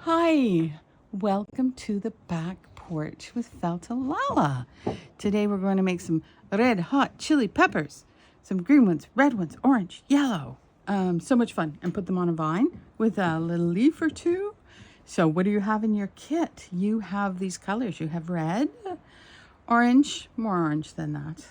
Hi, welcome to the back porch with Feltalala. Today we're going to make some red hot chili peppers. Some green ones, red ones, orange, yellow. So much fun. And put them on a vine with a little leaf or two. So what do you have in your kit? You have these colors. You have red, orange, more orange than that,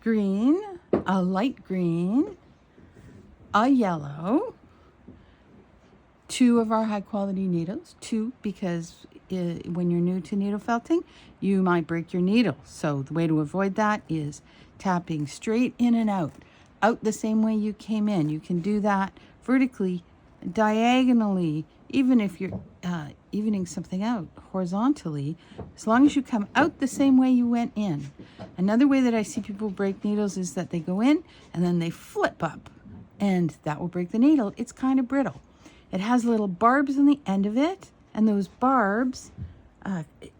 green, a light green, a yellow, two of our high quality needles, two because when you're new to needle felting, you might break your needle. So the way to avoid that is tapping straight in and out the same way you came in. You can do that vertically, diagonally, even if you're evening something out horizontally, as long as you come out the same way you went in. Another way that I see people break needles is that they go in and then they flip up, and that will break the needle. It's kind of brittle. It has little barbs on the end of it, and those barbs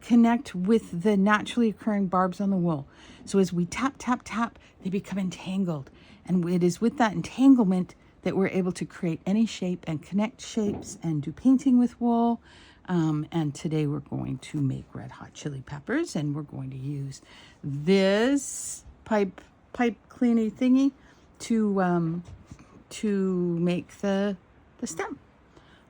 connect with the naturally occurring barbs on the wool. So as we tap, tap, tap, they become entangled. And it is with that entanglement that we're able to create any shape and connect shapes and do painting with wool. And today we're going to make red hot chili peppers, and we're going to use this pipe cleaning thingy to make the stem.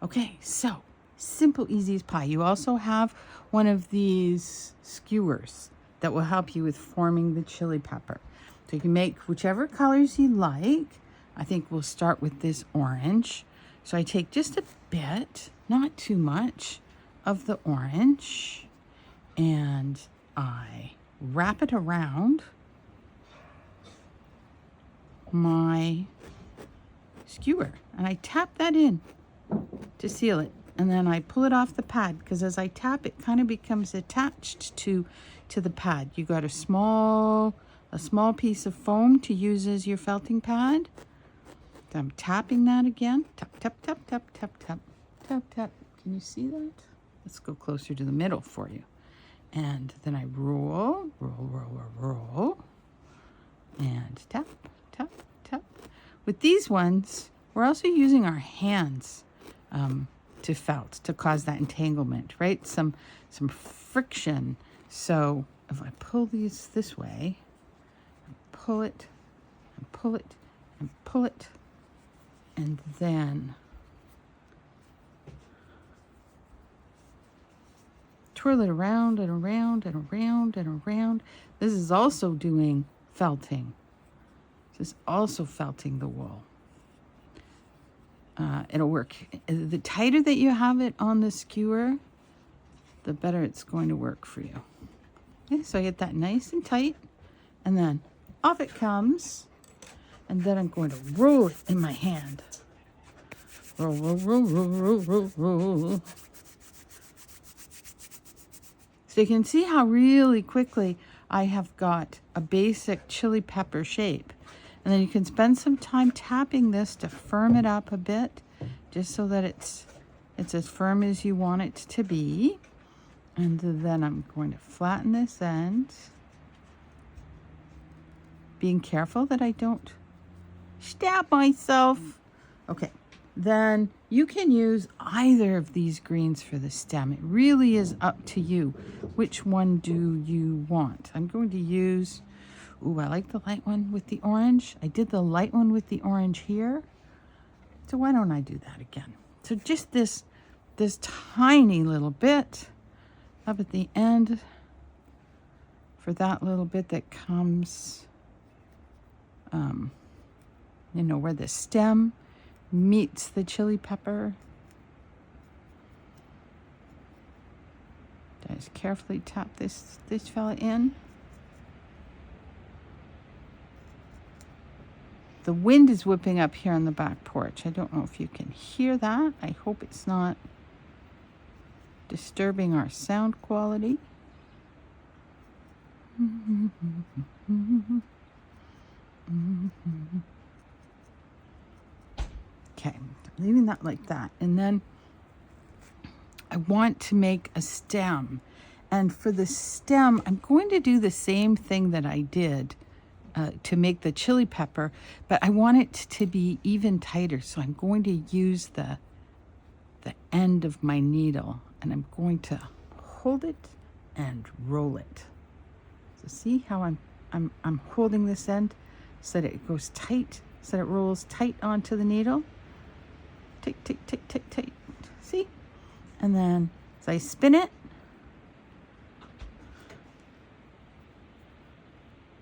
Okay, so simple, easy as pie. You also have one of these skewers that will help you with forming the chili pepper. So you can make whichever colors you like. I think we'll start with this orange. So I take just a bit, not too much, of the orange, and I wrap it around my skewer, and I tap that in to seal it, and then I pull it off the pad, because as I tap it kind of becomes attached to the pad. You got a small piece of foam to use as your felting pad. So I'm tapping that again. Tap, tap, tap, tap, tap, tap, tap, tap. Can you see that? Let's go closer to the middle for you. And then I roll, and tap, tap, tap. With these ones, we're also using our hands to felt, to cause that entanglement, right? Some friction. So if I pull these this way, pull it, and pull it, and pull it, and then twirl it around and around and around and around. This is also doing felting. This is also felting the wool. It'll work. The tighter that you have it on the skewer, the better it's going to work for you. Okay, so I get that nice and tight, and then off it comes, and then I'm going to roll it in my hand. Roll, roll, roll, roll, roll, roll, roll. So you can see how really quickly I have got a basic chili pepper shape. And then you can spend some time tapping this to firm it up a bit, just so that it's as firm as you want it to be. And then I'm going to flatten this end, being careful that I don't stab myself. Okay, then you can use either of these greens for the stem. It really is up to you. Which one do you want? I'm going to use, ooh, I like the light one with the orange. I did the light one with the orange here. So why don't I do that again? So just this tiny little bit up at the end for that little bit that comes, where the stem meets the chili pepper. Just carefully tap this fella in. The wind is whipping up here on the back porch. I don't know if you can hear that. I hope it's not disturbing our sound quality. Okay, leaving that like that. And then I want to make a stem. And for the stem, I'm going to do the same thing that I did to make the chili pepper, but I want it to be even tighter. So I'm going to use the the end of my needle, and I'm going to hold it and roll it. So see how I'm holding this end so that it goes tight, so that it rolls tight onto the needle. Tick, tick, tick, tick, tick. See? And then as I spin it,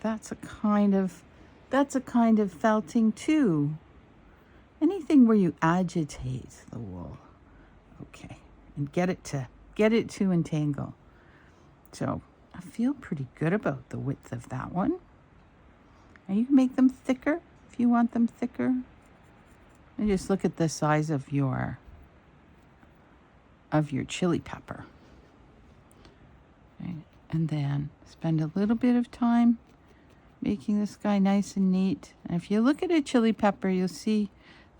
that's a kind of felting too. Anything where you agitate the wool. Okay. And get it to entangle. So I feel pretty good about the width of that one. And you can make them thicker if you want them thicker. And just look at the size of your chili pepper. Okay. And then spend a little bit of time making this guy nice and neat. And if you look at a chili pepper, you'll see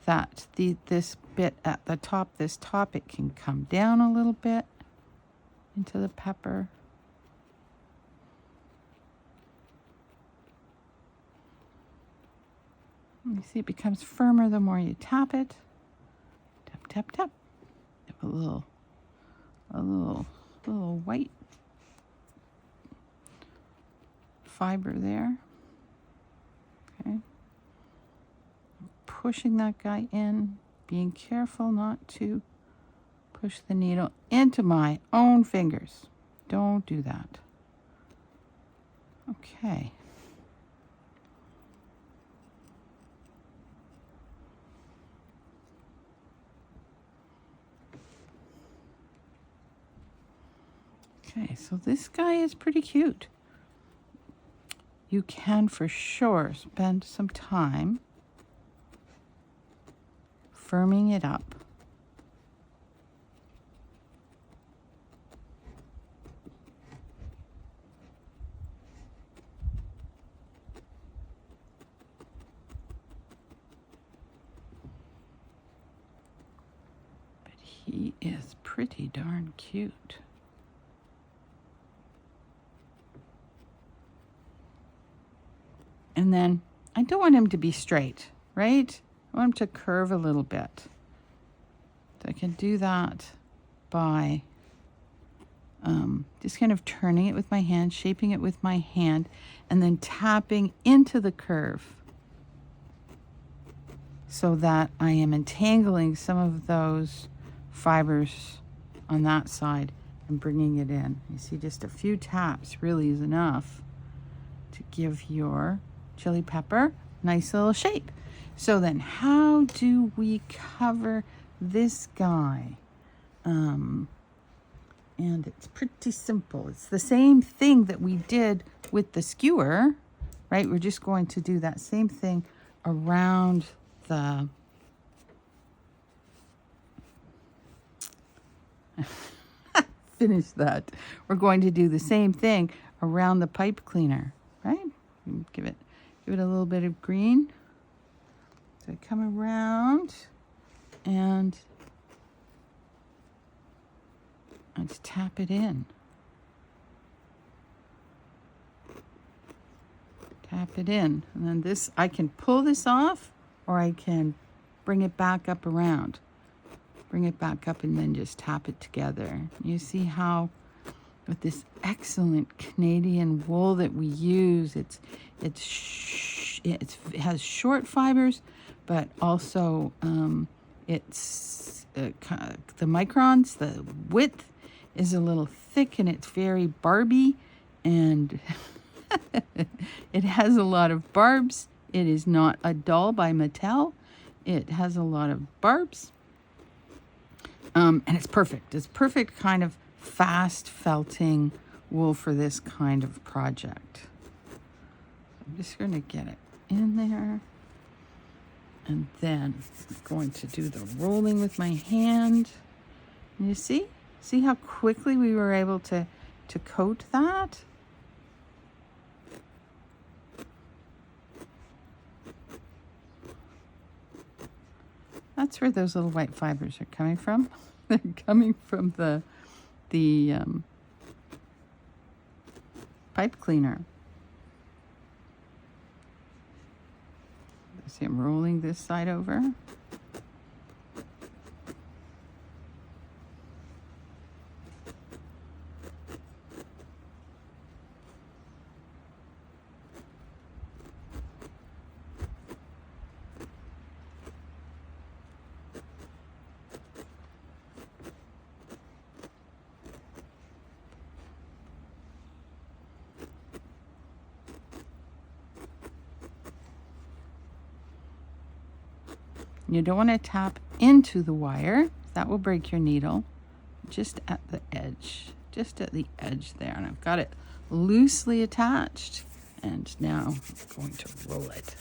that this bit at the top, this top, it can come down a little bit into the pepper. You see it becomes firmer the more you tap it. Tap, tap, tap. A little white fiber there. Okay. Pushing that guy in, being careful not to push the needle into my own fingers. Don't do that. Okay. Okay, so this guy is pretty cute. You can for sure spend some time firming it up. But he is pretty darn cute. And then I don't want him to be straight, right? I want him to curve a little bit. So I can do that by just kind of turning it with my hand, shaping it with my hand, and then tapping into the curve so that I am entangling some of those fibers on that side and bringing it in. You see, just a few taps really is enough to give your chili pepper nice little shape. So then how do we cover this guy? And it's pretty simple. It's the same thing that we did with the skewer, right? We're just going to do that same thing around the finish that. We're going to do the same thing around the pipe cleaner, right? Give it a little bit of green. So I come around and I just tap it in. Tap it in. And then this, I can pull this off or I can bring it back up around. Bring it back up and then just tap it together. You see how with this excellent Canadian wool that we use, it has short fibers, but also it's the microns, the width is a little thick and it's very barby, and it has a lot of barbs. It is not a doll by Mattel. It has a lot of barbs, and it's perfect. It's perfect kind of fast felting wool for this kind of project. I'm just going to get it in there. And then I'm going to do the rolling with my hand. And you see? See how quickly we were able to coat that? That's where those little white fibers are coming from. They're coming from the pipe cleaner. See, I'm rolling this side over. And you don't want to tap into the wire. That will break your needle. Just at the edge. Just at the edge there. And I've got it loosely attached. And now I'm going to roll it.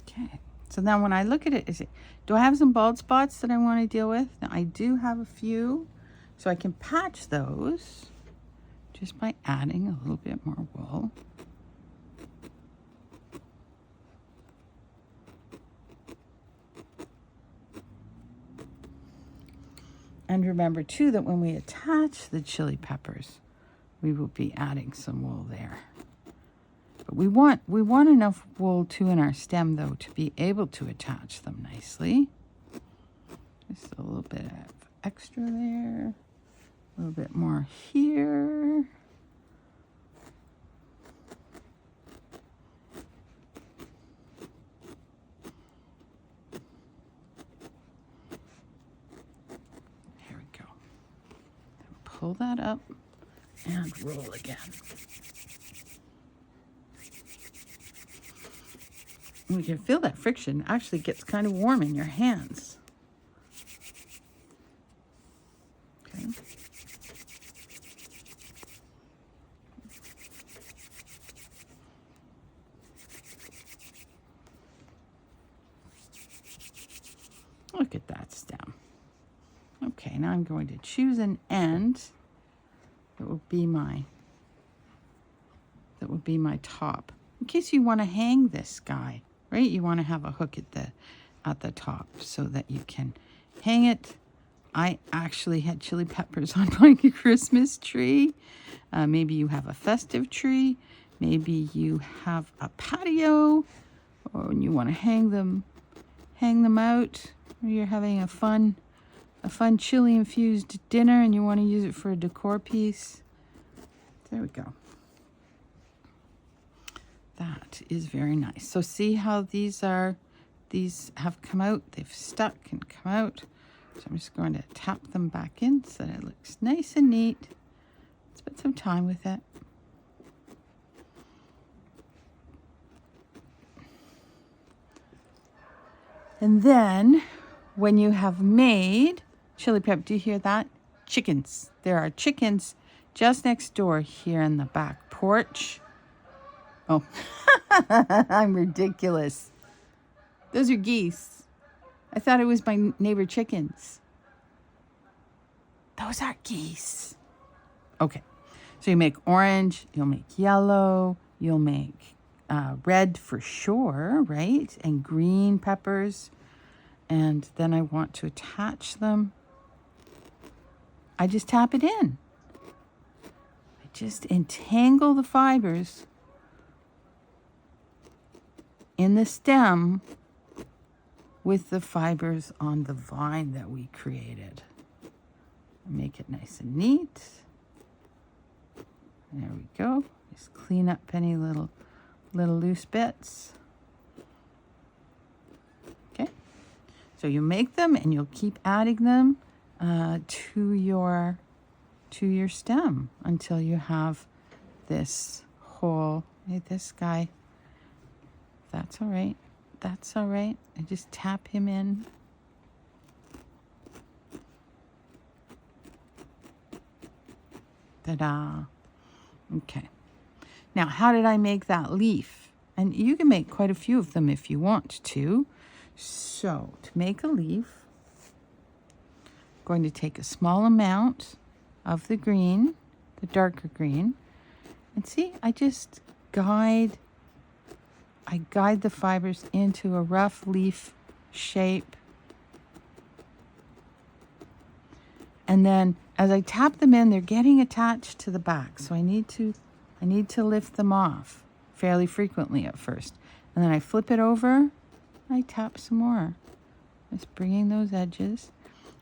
Okay, so now when I look at it, do I have some bald spots that I want to deal with? Now I do have a few, so I can patch those just by adding a little bit more wool. And remember too that when we attach the chili peppers, we will be adding some wool there. But we want enough wool too in our stem though to be able to attach them nicely. Just a little bit of extra there, a little bit more here. There we go. Then pull that up and roll again. And you can feel that friction actually gets kind of warm in your hands. Okay. Look at that stem. Okay, now I'm going to choose an end that will be my top. In case you want to hang this guy, right? You want to have a hook at the top so that you can hang it. I actually had chili peppers on my Christmas tree. Maybe you have a festive tree. Maybe you have a patio, or you want to hang them out. Or you're having a fun chili infused dinner and you want to use it for a decor piece. There we go. That is very nice. So see how these have come out, they've stuck and come out. So I'm just going to tap them back in so that it looks nice and neat. Spend some time with it. And then when you have made chili pepper, do you hear that? Chickens. There are chickens just next door here in the back porch. Oh, I'm ridiculous. Those are geese. I thought it was my neighbor chickens. Those are geese. Okay, so you make orange, you'll make yellow, you'll make red for sure, right? And green peppers. And then I want to attach them. I just tap it in. I just entangle the fibers in the stem with the fibers on the vine that we created. Make it nice and neat. There we go. Just clean up any little loose bits. Okay. So you make them and you'll keep adding them to your stem until you have this whole, this guy. That's all right. That's all right. I just tap him in. Ta-da. Okay. Now, how did I make that leaf? And you can make quite a few of them if you want to. So, to make a leaf, I'm going to take a small amount of the green, the darker green. And see, I just guide the fibers into a rough leaf shape. And then as I tap them in, they're getting attached to the back. So I need to lift them off fairly frequently at first. And then I flip it over, I tap some more. Just bringing those edges.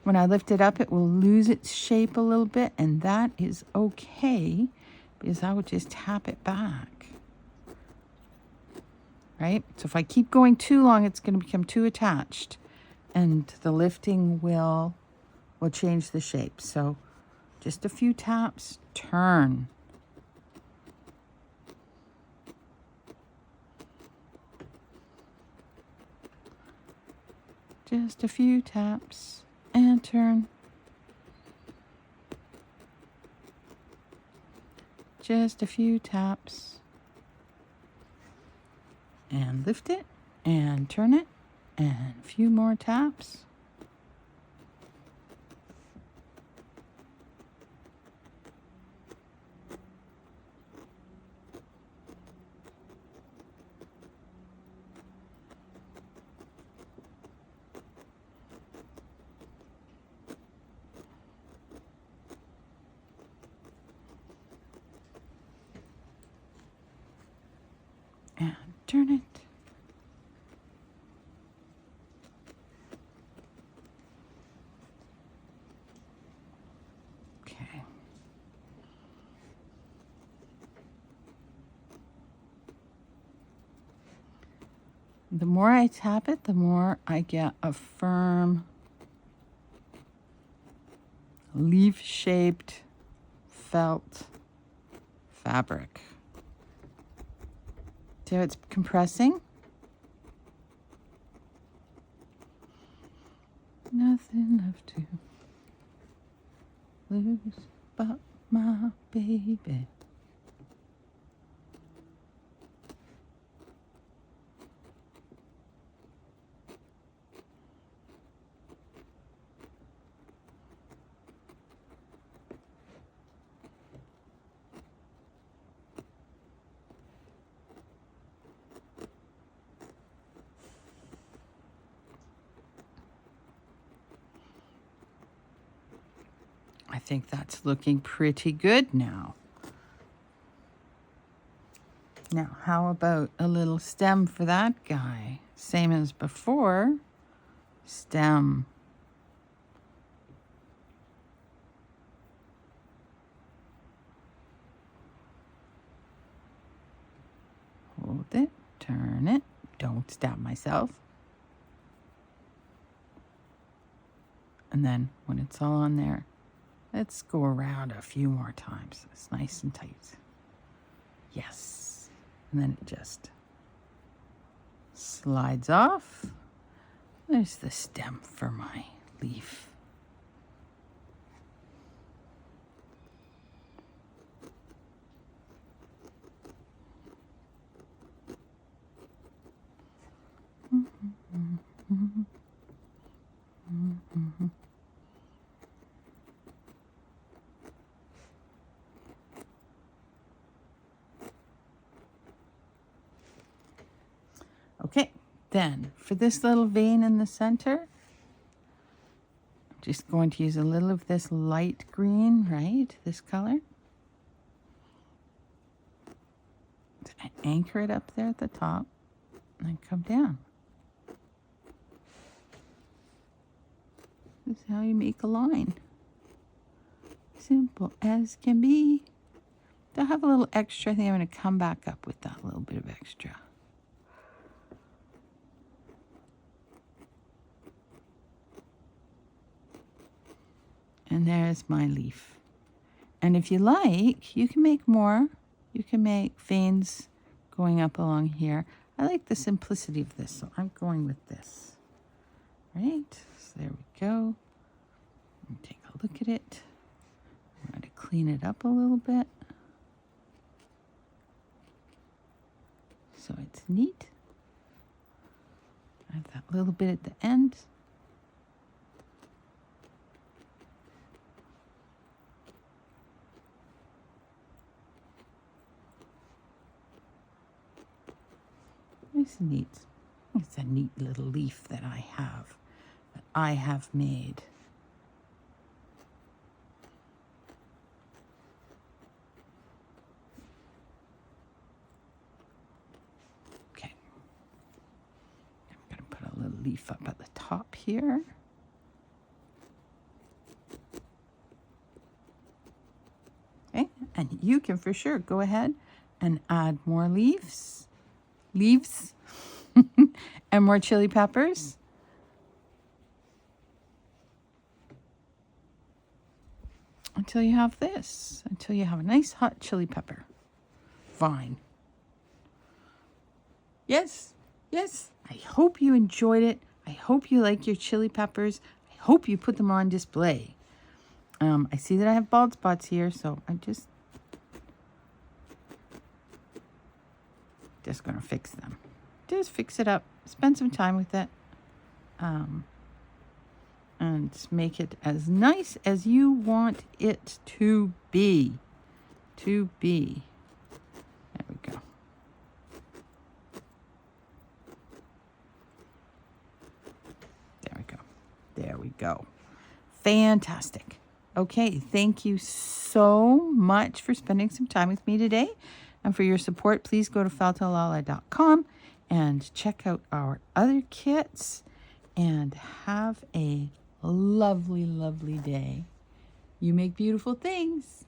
When I lift it up, it will lose its shape a little bit, and that is okay because I would just tap it back. Right? So if I keep going too long, it's going to become too attached, and the lifting will change the shape. So just a few taps, turn. Just a few taps and turn. Just a few taps and lift it and turn it, and a few more taps. And turn it. Okay. The more I tap it, the more I get a firm leaf-shaped felt fabric. So it's compressing. Nothing left to lose but my baby. I think that's looking pretty good now. Now, how about a little stem for that guy? Same as before. Stem. Hold it, turn it. Don't stab myself. And then when it's all on there, let's go around a few more times. It's nice and tight. Yes. And then it just slides off. There's the stem for my leaf. Okay, then for this little vein in the center, I'm just going to use a little of this light green, right? This color. To anchor it up there at the top and then come down. This is how you make a line. Simple as can be. They'll have a little extra. I think I'm going to come back up with that little bit of extra. And there's my leaf. And if you like, you can make more. You can make veins going up along here. I like the simplicity of this, so I'm going with this. Right? So there we go. Take a look at it. I'm going to clean it up a little bit. So it's neat. I have that little bit at the end. It's neat. It's a neat little leaf that I have made. Okay. I'm going to put a little leaf up at the top here. then you can for sure go ahead and add more leaves, and more chili peppers. Until you have this, until you have a nice hot chili pepper vine. Yes, yes, I hope you enjoyed it. I hope you like your chili peppers. I hope you put them on display. I see that I have bald spots here, so I'm just going to fix them. Just fix it up. Spend some time with it. And make it as nice as you want it to be. There we go. There we go. Fantastic. Okay, thank you so much for spending some time with me today and for your support. Please go to feltalala.com and check out our other kits and have a lovely, lovely day. You make beautiful things.